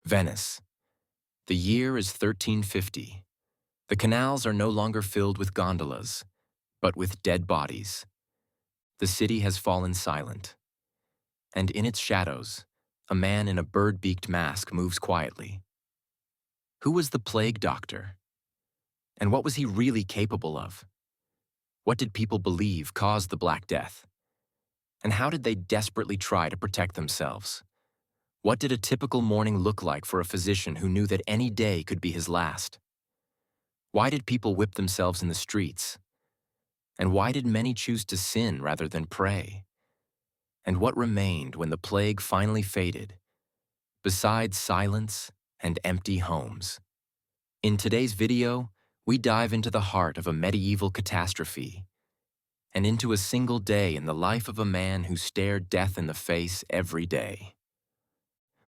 Venice. The year is 1350. The canals are no longer filled with gondolas, but with dead bodies. The city has fallen silent. And in its shadows, a man in a bird-beaked mask moves quietly. Who was the plague doctor? And what was he really capable of? What did people believe caused the Black Death? And how did they desperately try to protect themselves? What did a typical morning look like for a physician who knew that any day could be his last? Why did people whip themselves in the streets? And why did many choose to sin rather than pray? And what remained when the plague finally faded, besides silence and empty homes? In today's video, we dive into the heart of a medieval catastrophe and into a single day in the life of a man who stared death in the face every day.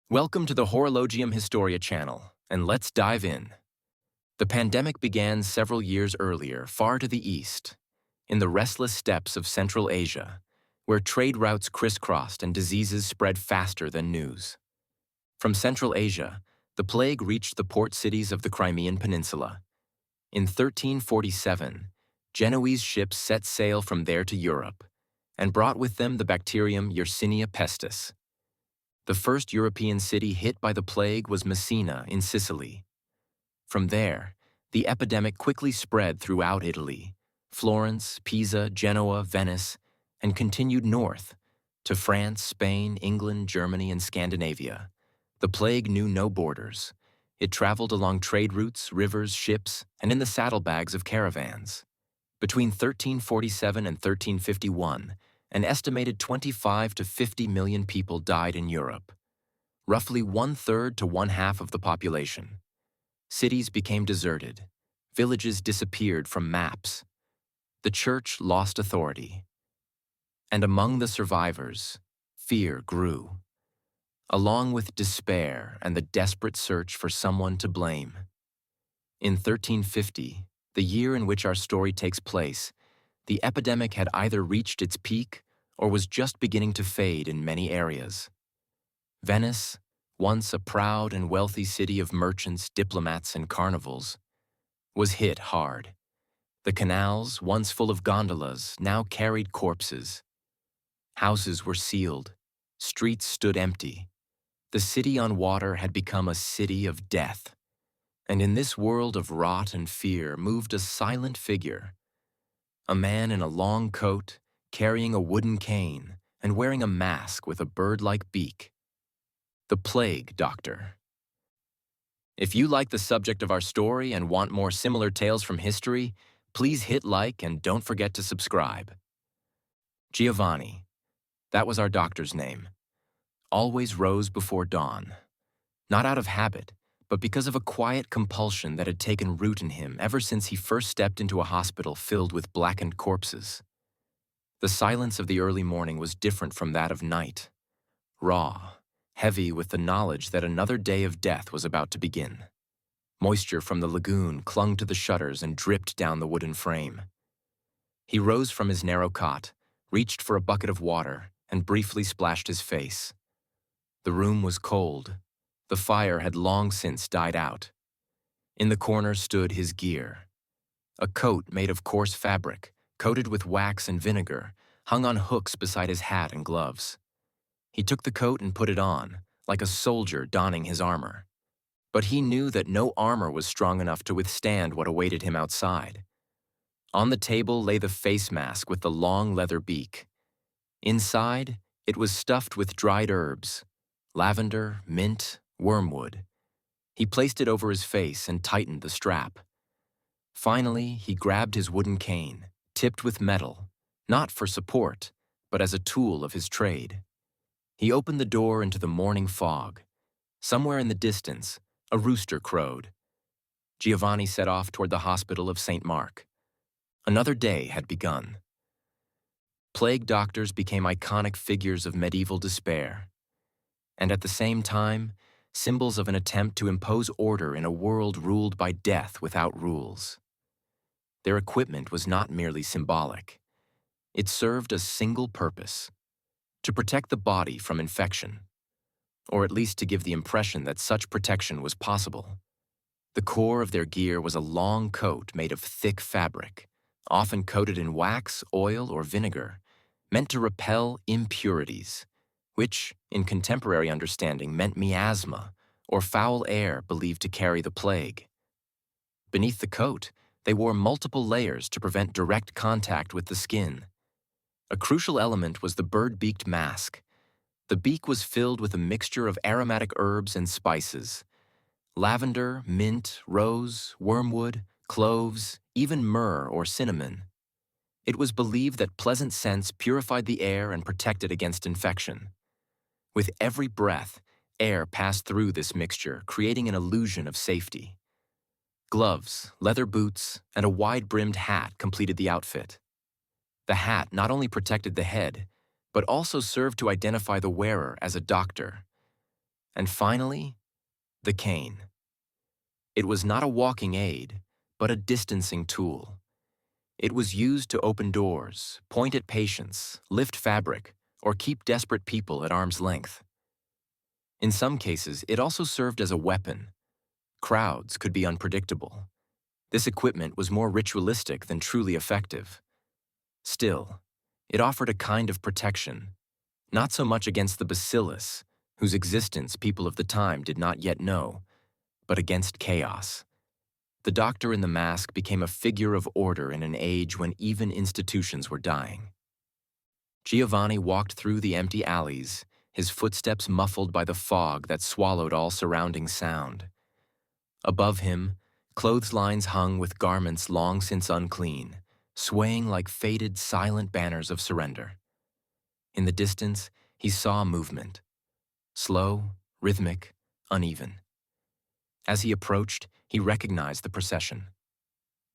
Welcome to the Horologium Historia channel, and let's dive in. The pandemic began several years earlier, far to the east, in the restless steppes of Central Asia, where trade routes crisscrossed and diseases spread faster than news. From Central Asia, the plague reached the port cities of the Crimean Peninsula. In 1347, Genoese ships set sail from there to Europe and brought with them the bacterium Yersinia pestis. The first European city hit by the plague was Messina in Sicily. From there, the epidemic quickly spread throughout Italy, Florence, Pisa, Genoa, Venice, and continued north to France, Spain, England, Germany, and Scandinavia. The plague knew no borders. It traveled along trade routes, rivers, ships, and in the saddlebags of caravans. Between 1347 and 1351, an estimated 25 to 50 million people died in Europe, roughly 1/3 to 1/2 of the population. Cities became deserted. Villages disappeared from maps. The church lost authority. And among the survivors, fear grew, along with despair and the desperate search for someone to blame. In 1350, the year in which our story takes place, the epidemic had either reached its peak or was just beginning to fade in many areas. Venice, once a proud and wealthy city of merchants, diplomats, and carnivals, was hit hard. The canals, once full of gondolas, now carried corpses. Houses were sealed. Streets stood empty. The city on water had become a city of death. And in this world of rot and fear moved a silent figure, a man in a long coat, carrying a wooden cane and wearing a mask with a bird-like beak. The plague doctor. If you like the subject of our story and want more similar tales from history, please hit like and don't forget to subscribe. Giovanni, that was our doctor's name, always rose before dawn, not out of habit, but because of a quiet compulsion that had taken root in him ever since he first stepped into a hospital filled with blackened corpses. The silence of the early morning was different from that of night, raw, heavy with the knowledge that another day of death was about to begin. Moisture from the lagoon clung to the shutters and dripped down the wooden frame. He rose from his narrow cot, reached for a bucket of water, and briefly splashed his face. The room was cold. The fire had long since died out. In the corner stood his gear. A coat made of coarse fabric, coated with wax and vinegar, hung on hooks beside his hat and gloves. He took the coat and put it on, like a soldier donning his armor. But he knew that no armor was strong enough to withstand what awaited him outside. On the table lay the face mask with the long leather beak. Inside, it was stuffed with dried herbs, lavender, mint, wormwood. He placed it over his face and tightened the strap. Finally, he grabbed his wooden cane, tipped with metal, not for support, but as a tool of his trade. He opened the door into the morning fog. Somewhere in the distance, a rooster crowed. Giovanni set off toward the hospital of St. Mark. Another day had begun. Plague doctors became iconic figures of medieval despair, and at the same time, symbols of an attempt to impose order in a world ruled by death without rules. Their equipment was not merely symbolic. It served a single purpose: to protect the body from infection. or at least to give the impression that such protection was possible. The core of their gear was a long coat made of thick fabric, often coated in wax, oil, or vinegar, meant to repel impurities, which, in contemporary understanding, meant miasma, or foul air believed to carry the plague. Beneath the coat, they wore multiple layers to prevent direct contact with the skin. A crucial element was the bird-beaked mask. The beak was filled with a mixture of aromatic herbs and spices. Lavender, mint, rose, wormwood, cloves, even myrrh or cinnamon. It was believed that pleasant scents purified the air and protected against infection. With every breath, air passed through this mixture, creating an illusion of safety. Gloves, leather boots, and a wide-brimmed hat completed the outfit. The hat not only protected the head, but also served to identify the wearer as a doctor. And finally, the cane. It was not a walking aid, but a distancing tool. It was used to open doors, point at patients, lift fabric, or keep desperate people at arm's length. In some cases, it also served as a weapon. Crowds could be unpredictable. This equipment was more ritualistic than truly effective. Still, it offered a kind of protection, not so much against the bacillus, whose existence people of the time did not yet know, but against chaos. The doctor in the mask became a figure of order in an age when even institutions were dying. Giovanni walked through the empty alleys, his footsteps muffled by the fog that swallowed all surrounding sound. Above him, clotheslines hung with garments long since unclean, swaying like faded, silent banners of surrender. In the distance, he saw movement. Slow, rhythmic, uneven. As he approached, he recognized the procession.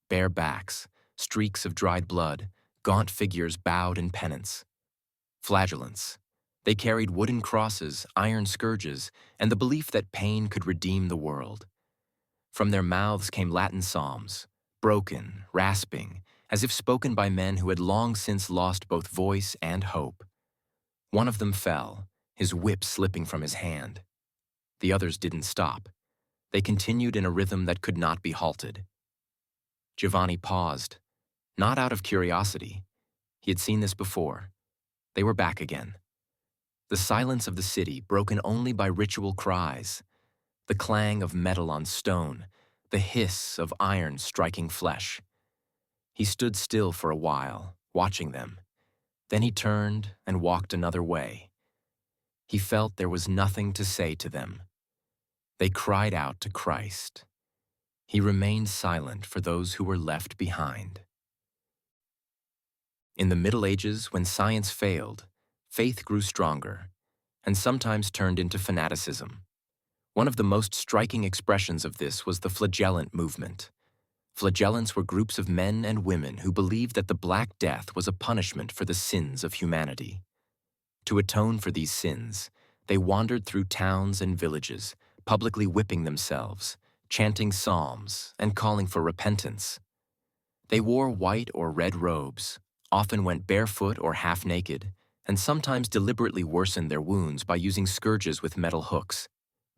Bare backs, streaks of dried blood, gaunt figures bowed in penance. Flagellants. They carried wooden crosses, iron scourges, and the belief that pain could redeem the world. From their mouths came Latin psalms, broken, rasping, as if spoken by men who had long since lost both voice and hope. One of them fell, his whip slipping from his hand. The others didn't stop. They continued in a rhythm that could not be halted. Giovanni paused, not out of curiosity. He had seen this before. They were back again. The silence of the city, broken only by ritual cries, the clang of metal on stone, the hiss of iron striking flesh. He stood still for a while, watching them. Then he turned and walked another way. He felt there was nothing to say to them. They cried out to Christ. He remained silent for those who were left behind. In the Middle Ages, when science failed, faith grew stronger, and sometimes turned into fanaticism. One of the most striking expressions of this was the flagellant movement. Flagellants were groups of men and women who believed that the Black Death was a punishment for the sins of humanity. To atone for these sins, they wandered through towns and villages, publicly whipping themselves, chanting psalms, and calling for repentance. They wore white or red robes, often went barefoot or half-naked, and sometimes deliberately worsened their wounds by using scourges with metal hooks,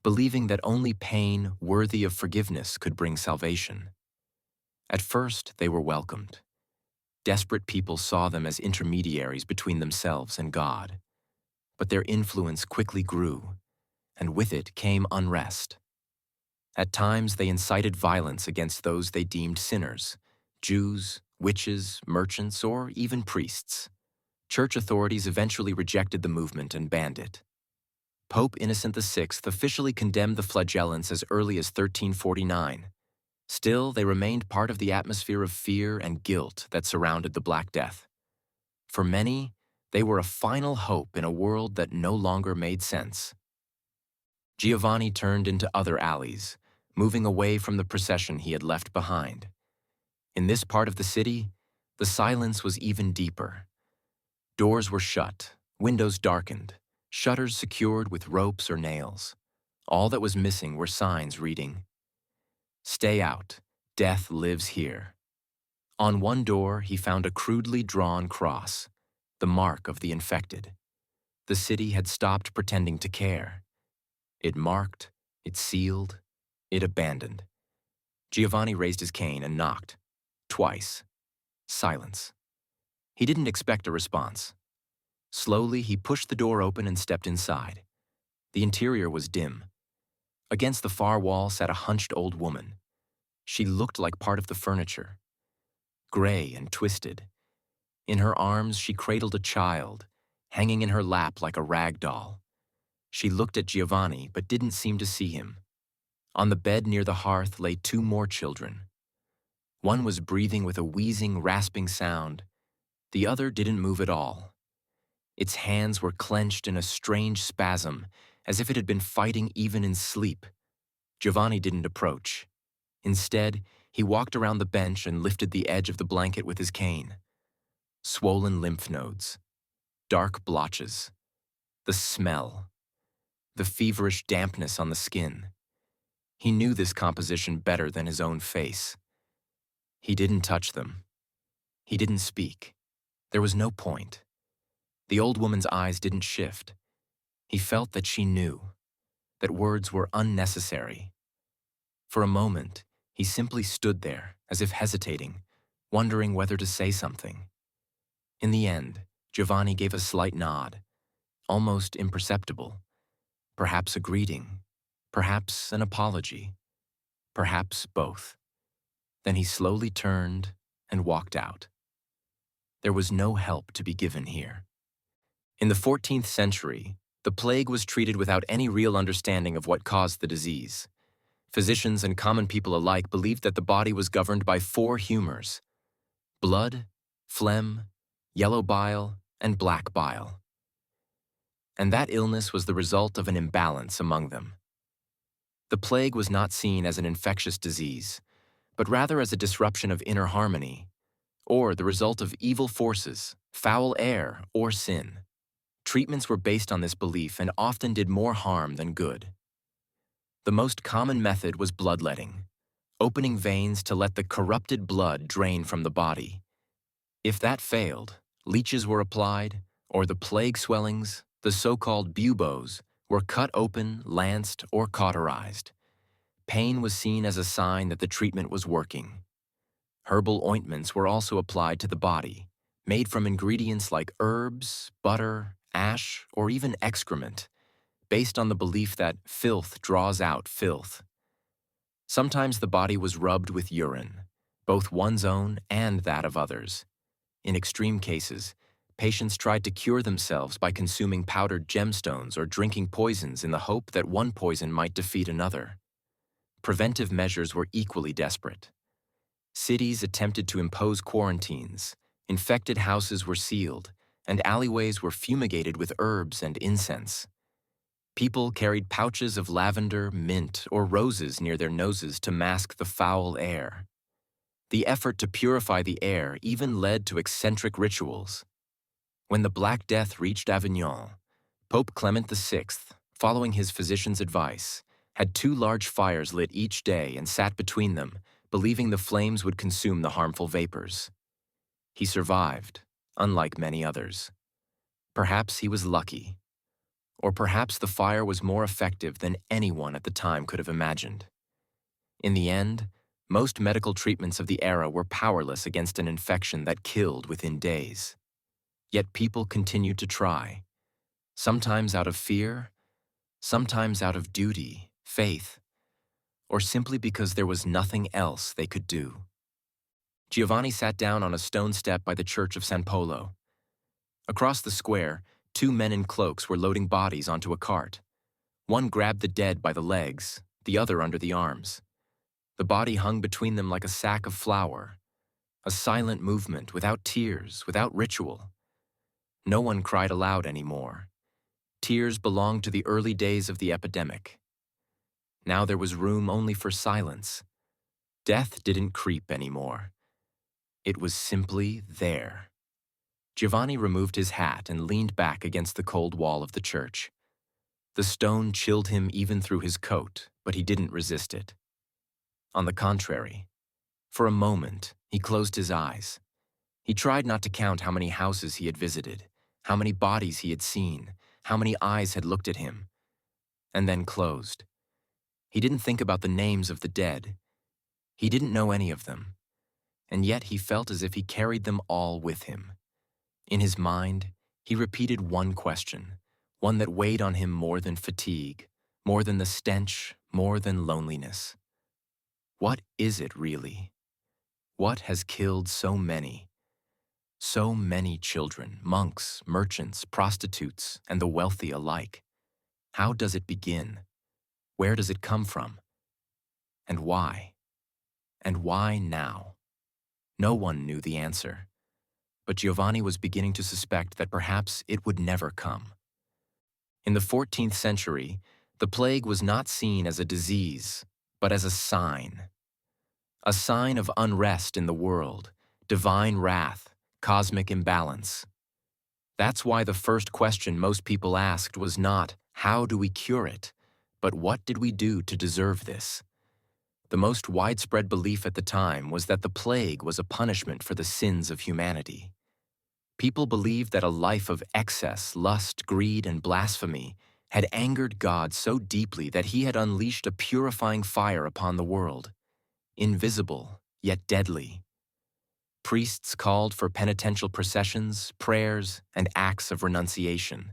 believing that only pain worthy of forgiveness could bring salvation. At first, they were welcomed. Desperate people saw them as intermediaries between themselves and God. But their influence quickly grew, and with it came unrest. At times, they incited violence against those they deemed sinners, Jews, witches, merchants, or even priests. Church authorities eventually rejected the movement and banned it. Pope Innocent VI officially condemned the flagellants as early as 1349. Still, they remained part of the atmosphere of fear and guilt that surrounded the Black Death. For many, they were a final hope in a world that no longer made sense. Giovanni turned into other alleys, moving away from the procession he had left behind. In this part of the city, the silence was even deeper. Doors were shut, windows darkened, shutters secured with ropes or nails. All that was missing were signs reading, "Stay out, death lives here." On one door, he found a crudely drawn cross, the mark of the infected. The city had stopped pretending to care. It marked, it sealed, it abandoned. Giovanni raised his cane and knocked. Twice. Silence. He didn't expect a response. Slowly, he pushed the door open and stepped inside. The interior was dim. Against the far wall sat a hunched old woman. She looked like part of the furniture. Gray and twisted. In her arms, she cradled a child, hanging in her lap like a rag doll. She looked at Giovanni, but didn't seem to see him. On the bed near the hearth lay two more children. One was breathing with a wheezing, rasping sound. The other didn't move at all. Its hands were clenched in a strange spasm, as if it had been fighting even in sleep. Giovanni didn't approach. Instead, he walked around the bench and lifted the edge of the blanket with his cane. Swollen lymph nodes. Dark blotches. The smell. The feverish dampness on the skin. He knew this composition better than his own face. He didn't touch them. He didn't speak. There was no point. The old woman's eyes didn't shift. He felt that she knew, that words were unnecessary. For a moment, he simply stood there, as if hesitating, wondering whether to say something. In the end, Giovanni gave a slight nod, almost imperceptible. Perhaps a greeting, perhaps an apology, perhaps both. Then he slowly turned and walked out. There was no help to be given here. In the 14th century, the plague was treated without any real understanding of what caused the disease. Physicians and common people alike believed that the body was governed by four humors: blood, phlegm, yellow bile, and black bile. And that illness was the result of an imbalance among them. The plague was not seen as an infectious disease, but rather as a disruption of inner harmony, or the result of evil forces, foul air, or sin. Treatments were based on this belief and often did more harm than good. The most common method was bloodletting, opening veins to let the corrupted blood drain from the body. If that failed, leeches were applied, or the plague swellings, the so-called buboes, were cut open, lanced, or cauterized. Pain was seen as a sign that the treatment was working. Herbal ointments were also applied to the body, made from ingredients like herbs, butter, ash, or even excrement, based on the belief that filth draws out filth. Sometimes the body was rubbed with urine, both one's own and that of others. In extreme cases, patients tried to cure themselves by consuming powdered gemstones or drinking poisons in the hope that one poison might defeat another. Preventive measures were equally desperate. Cities attempted to impose quarantines, infected houses were sealed, and alleyways were fumigated with herbs and incense. People carried pouches of lavender, mint, or roses near their noses to mask the foul air. The effort to purify the air even led to eccentric rituals. When the Black Death reached Avignon, Pope Clement VI, following his physician's advice, had 2 large fires lit each day and sat between them, believing the flames would consume the harmful vapors. He survived, unlike many others. Perhaps he was lucky. Or perhaps the fire was more effective than anyone at the time could have imagined. In the end, most medical treatments of the era were powerless against an infection that killed within days. Yet people continued to try, sometimes out of fear, sometimes out of duty, faith, or simply because there was nothing else they could do. Giovanni sat down on a stone step by the church of San Polo. Across the square, 2 men in cloaks were loading bodies onto a cart. One grabbed the dead by the legs, the other under the arms. The body hung between them like a sack of flour, a silent movement without tears, without ritual. No one cried aloud anymore. Tears belonged to the early days of the epidemic. Now there was room only for silence. Death didn't creep anymore. It was simply there. Giovanni removed his hat and leaned back against the cold wall of the church. The stone chilled him even through his coat, but he didn't resist it. On the contrary, for a moment, he closed his eyes. He tried not to count how many houses he had visited, how many bodies he had seen, how many eyes had looked at him. and then closed. He didn't think about the names of the dead. He didn't know any of them, and yet he felt as if he carried them all with him. In his mind, he repeated one question, one that weighed on him more than fatigue, more than the stench, more than loneliness. What is it really? What has killed so many? So many children, monks, merchants, prostitutes, and the wealthy alike. How does it begin? Where does it come from? And why? And why now? No one knew the answer, but Giovanni was beginning to suspect that perhaps it would never come. In the 14th century, the plague was not seen as a disease, but as a sign of unrest in the world, divine wrath, cosmic imbalance. That's why the first question most people asked was not, how do we cure it, but what did we do to deserve this? The most widespread belief at the time was that the plague was a punishment for the sins of humanity. People believed that a life of excess, lust, greed, and blasphemy had angered God so deeply that he had unleashed a purifying fire upon the world, invisible yet deadly. Priests called for penitential processions, prayers, and acts of renunciation.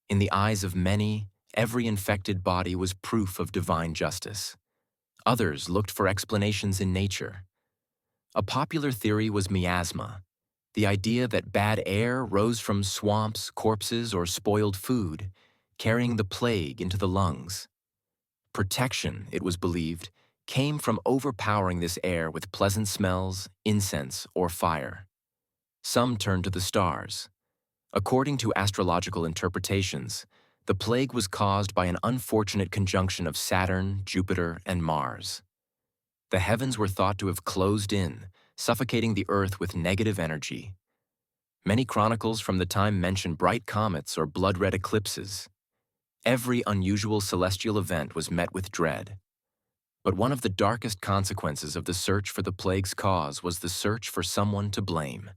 In the eyes of many, every infected body was proof of divine justice. Others looked for explanations in nature. A popular theory was miasma, the idea that bad air rose from swamps, corpses, or spoiled food, carrying the plague into the lungs. Protection, it was believed, came from overpowering this air with pleasant smells, incense, or fire. Some turned to the stars. According to astrological interpretations, the plague was caused by an unfortunate conjunction of Saturn, Jupiter, and Mars. The heavens were thought to have closed in, suffocating the earth with negative energy. Many chronicles from the time mention bright comets or blood-red eclipses. Every unusual celestial event was met with dread. But one of the darkest consequences of the search for the plague's cause was the search for someone to blame.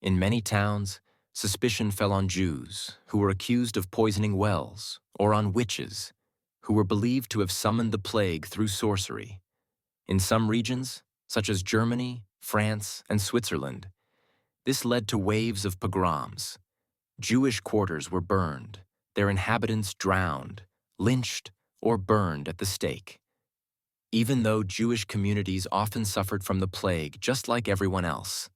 In many towns, suspicion fell on Jews, who were accused of poisoning wells, or on witches, who were believed to have summoned the plague through sorcery. In some regions, such as Germany, France, and Switzerland, this led to waves of pogroms. Jewish quarters were burned, their inhabitants drowned, lynched, or burned at the stake. Even though Jewish communities often suffered from the plague just like everyone else,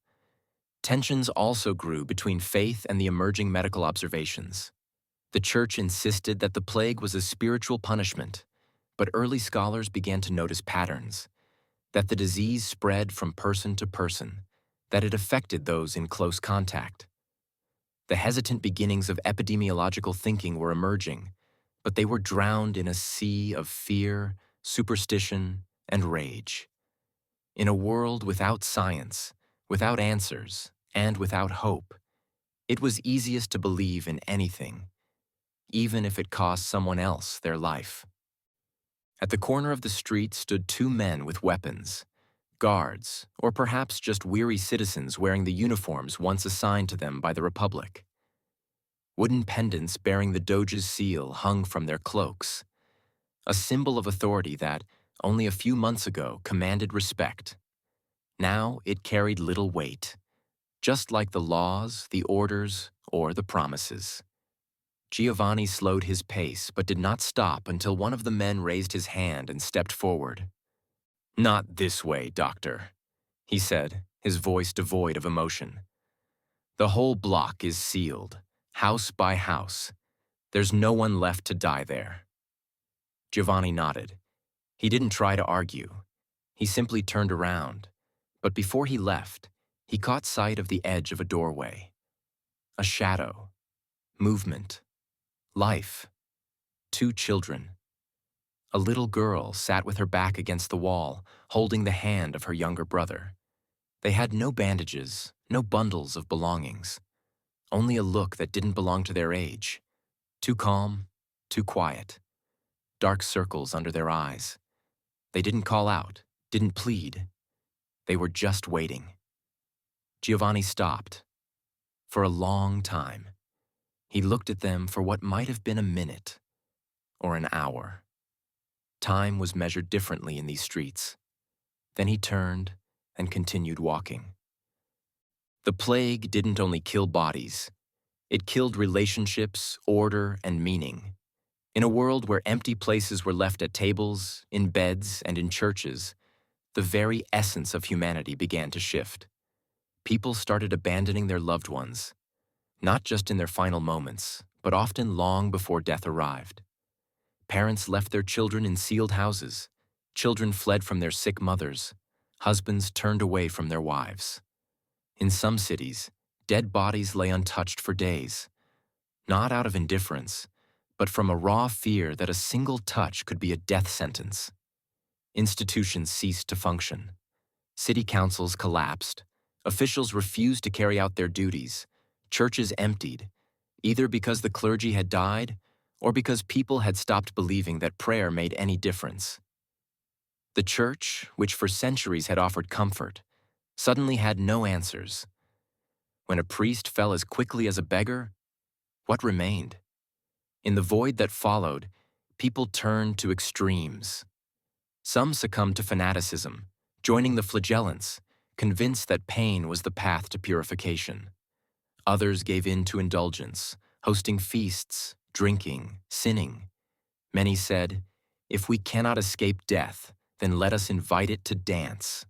tensions also grew between faith and the emerging medical observations. The Church insisted that the plague was a spiritual punishment, but early scholars began to notice patterns, that the disease spread from person to person, that it affected those in close contact. The hesitant beginnings of epidemiological thinking were emerging, but they were drowned in a sea of fear, superstition, and rage. In a world without science, without answers, and without hope, it was easiest to believe in anything, even if it cost someone else their life. At the corner of the street stood two men with weapons, guards, or perhaps just weary citizens wearing the uniforms once assigned to them by the Republic. Wooden pendants bearing the Doge's seal hung from their cloaks, a symbol of authority that, only a few months ago, commanded respect. Now it carried little weight, just like the laws, the orders, or the promises. Giovanni slowed his pace but did not stop until one of the men raised his hand and stepped forward. "Not this way, doctor," he said, his voice devoid of emotion. "The whole block is sealed, house by house. There's no one left to die there." Giovanni nodded. He didn't try to argue. He simply turned around. But before he left, he caught sight of the edge of a doorway. A shadow. Movement. Life. Two children. A little girl sat with her back against the wall, holding the hand of her younger brother. They had no bandages, no bundles of belongings. Only a look that didn't belong to their age. Too calm, too quiet. Dark circles under their eyes. They didn't call out, didn't plead. They were just waiting. Giovanni stopped. For a long time. He looked at them for what might have been a minute, or an hour. Time was measured differently in these streets. Then he turned and continued walking. The plague didn't only kill bodies, it killed relationships, order, and meaning. In a world where empty places were left at tables, in beds, and in churches, the very essence of humanity began to shift. People started abandoning their loved ones, not just in their final moments, but often long before death arrived. Parents left their children in sealed houses. Children fled from their sick mothers. Husbands turned away from their wives. In some cities, dead bodies lay untouched for days, not out of indifference, but from a raw fear that a single touch could be a death sentence. Institutions ceased to function. City councils collapsed. Officials refused to carry out their duties. Churches emptied, either because the clergy had died or because people had stopped believing that prayer made any difference. The church, which for centuries had offered comfort, suddenly had no answers. When a priest fell as quickly as a beggar, what remained? In the void that followed, people turned to extremes. Some succumbed to fanaticism, joining the flagellants, convinced that pain was the path to purification. Others gave in to indulgence, hosting feasts, drinking, sinning. Many said, "If we cannot escape death, then let us invite it to dance."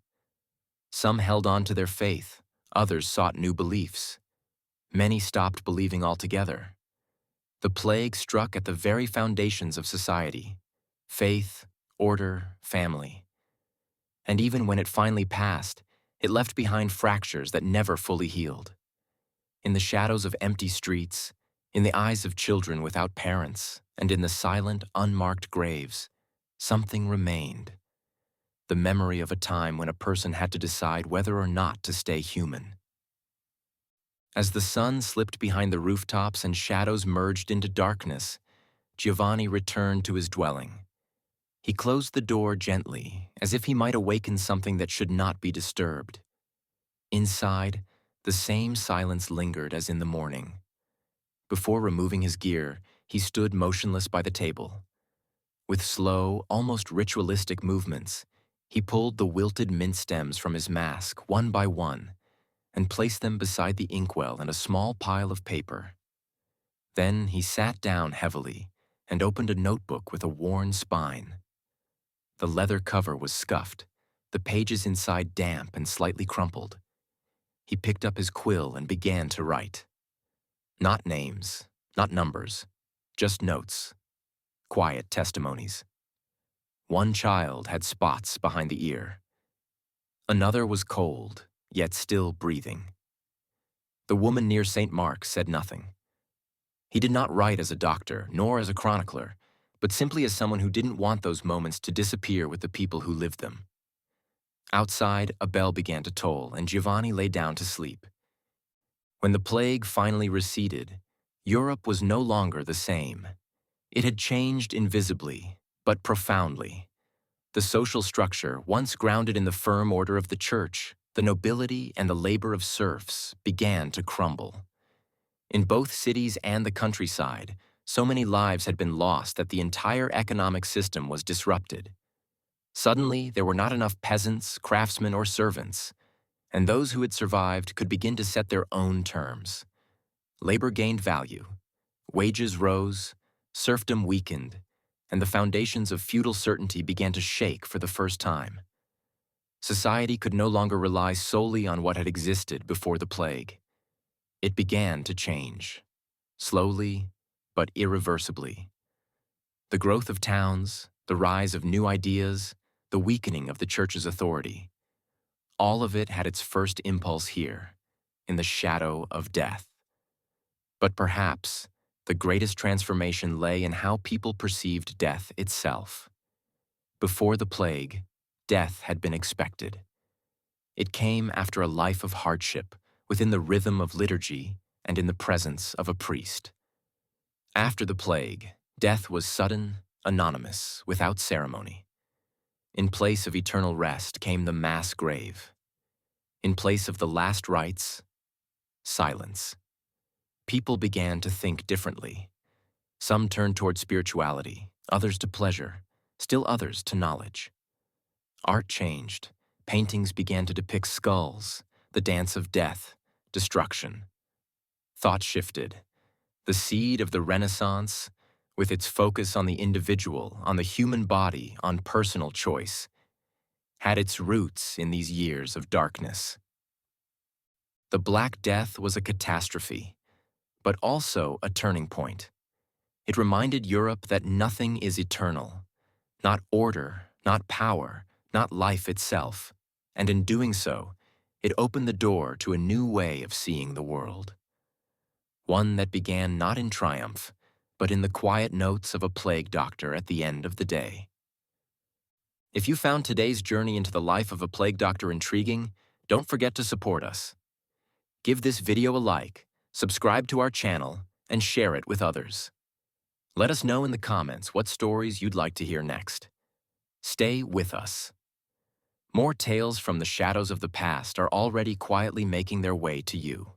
Some held on to their faith, others sought new beliefs. Many stopped believing altogether. The plague struck at the very foundations of society: faith, order, family. And even when it finally passed, it left behind fractures that never fully healed. In the shadows of empty streets, in the eyes of children without parents, and in the silent, unmarked graves, something remained. The memory of a time when a person had to decide whether or not to stay human. As the sun slipped behind the rooftops and shadows merged into darkness, Giovanni returned to his dwelling. He closed the door gently, as if he might awaken something that should not be disturbed. Inside, the same silence lingered as in the morning. Before removing his gear, he stood motionless by the table. With slow, almost ritualistic movements, he pulled the wilted mint stems from his mask one by one and placed them beside the inkwell and a small pile of paper. Then he sat down heavily and opened a notebook with a worn spine. The leather cover was scuffed, the pages inside damp and slightly crumpled. He picked up his quill and began to write. Not names, not numbers, just notes, quiet testimonies. One child had spots behind the ear. Another was cold, yet still breathing. The woman near St. Mark said nothing. He did not write as a doctor, nor as a chronicler, but simply as someone who didn't want those moments to disappear with the people who lived them. Outside, a bell began to toll, and Giovanni lay down to sleep. When the plague finally receded, Europe was no longer the same. It had changed invisibly, but profoundly. The social structure, once grounded in the firm order of the church, the nobility and the labor of serfs, began to crumble. In both cities and the countryside, so many lives had been lost that the entire economic system was disrupted. Suddenly, there were not enough peasants, craftsmen, or servants, and those who had survived could begin to set their own terms. Labor gained value, wages rose, serfdom weakened, and the foundations of feudal certainty began to shake for the first time. Society could no longer rely solely on what had existed before the plague. It began to change, slowly but irreversibly. The growth of towns, the rise of new ideas, the weakening of the church's authority, all of it had its first impulse here, in the shadow of death. But perhaps the greatest transformation lay in how people perceived death itself. Before the plague, death had been expected. It came after a life of hardship, within the rhythm of liturgy and in the presence of a priest. After the plague, death was sudden, anonymous, without ceremony. In place of eternal rest came the mass grave. In place of the last rites, silence. People began to think differently. Some turned toward spirituality, others to pleasure, still others to knowledge. Art changed. Paintings began to depict skulls, the dance of death, destruction. Thought shifted. The seed of the Renaissance, with its focus on the individual, on the human body, on personal choice, had its roots in these years of darkness. The Black Death was a catastrophe, but also a turning point. It reminded Europe that nothing is eternal, not order, not power, not life itself, and in doing so, it opened the door to a new way of seeing the world. One that began not in triumph, but in the quiet notes of a plague doctor at the end of the day. If you found today's journey into the life of a plague doctor intriguing, don't forget to support us. Give this video a like, subscribe to our channel, and share it with others. Let us know in the comments what stories you'd like to hear next. Stay with us. More tales from the shadows of the past are already quietly making their way to you.